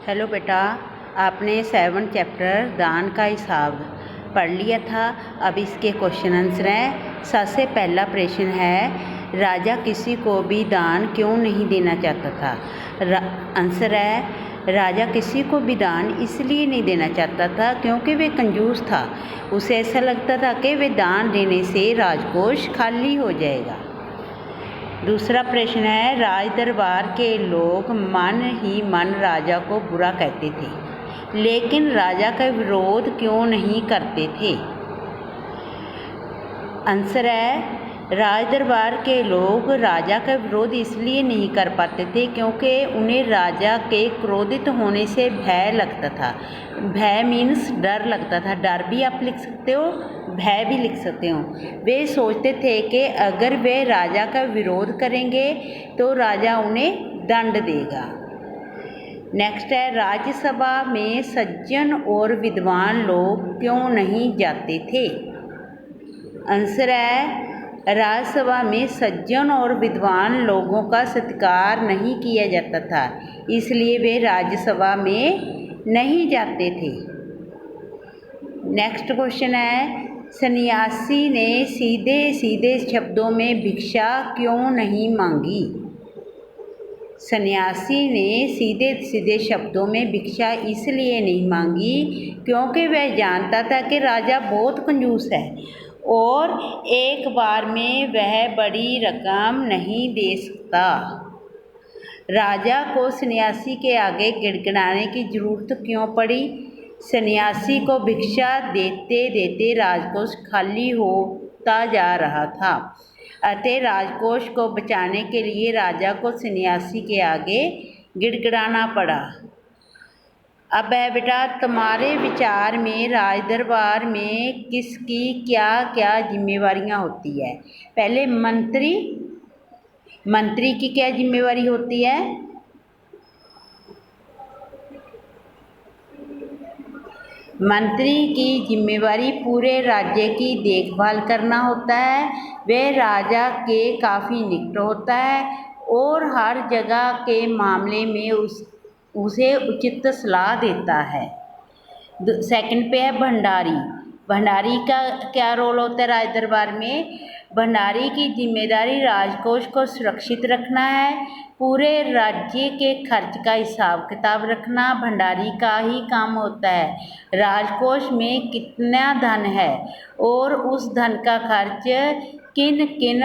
Hello बेटा, आपने 7 chapter दान का हिसाब पढ़ लिया था। अब इसके क्वेश्चन आंसर हैं। सबसे पहला प्रश्न है, राजा किसी को भी दान क्यों नहीं देना चाहता था। आंसर है, राजा किसी को भी दान इसलिए नहीं देना चाहता था क्योंकि वे कंजूस था। उसे ऐसा लगता था कि वे दान देने से राजकोष खाली हो जाएगा। दूसरा प्रश्न है, राज दरबार के लोग मन ही मन राजा को बुरा कहते थे, लेकिन राजा का विरोध क्यों नहीं करते थे। आंसर है, राज दरबार के लोग राजा का विरोध इसलिए नहीं कर पाते थे क्योंकि उन्हें राजा के क्रोधित होने से भय लगता था। भय मीन्स डर लगता था। डर भी आप लिख सकते हो, भय भी लिख सकते हो। वे सोचते थे कि अगर वे राजा का विरोध करेंगे तो राजा उन्हें दंड देगा। नेक्स्ट है, राज्यसभा में सज्जन और विद्वान लोग क्यों नहीं जाते थे। आंसर है, राज्यसभा में सज्जन और विद्वान लोगों का सत्कार नहीं किया जाता था, इसलिए वे राज्यसभा में नहीं जाते थे। नेक्स्ट क्वेश्चन है, सन्यासी ने सीधे सीधे शब्दों में भिक्षा क्यों नहीं मांगी। सन्यासी ने सीधे सीधे शब्दों में भिक्षा इसलिए नहीं मांगी क्योंकि वह जानता था कि राजा बहुत कंजूस है और एक बार में वह बड़ी रकम नहीं दे सकता। राजा को सन्यासी के आगे गिड़गिड़ाने की जरूरत क्यों पड़ी। सन्यासी को भिक्षा देते देते राजकोष खाली होता जा रहा था, अतः राजकोष को बचाने के लिए राजा को सन्यासी के आगे गिड़गिड़ाना पड़ा। अब है बेटा, तुम्हारे विचार में राज दरबार में किसकी क्या क्या जिम्मेवारियां होती है। पहले मंत्री की क्या जिम्मेवारी होती है। मंत्री की जिम्मेवारी पूरे राज्य की देखभाल करना होता है। वह राजा के काफ़ी निकट होता है और हर जगह के मामले में उसे उचित सलाह देता है। सेकंड पे है भंडारी। भंडारी का क्या रोल होता है राज दरबार में। भंडारी की जिम्मेदारी राजकोष को सुरक्षित रखना है। पूरे राज्य के खर्च का हिसाब किताब रखना भंडारी का ही काम होता है। राजकोष में कितना धन है और उस धन का खर्च किन किन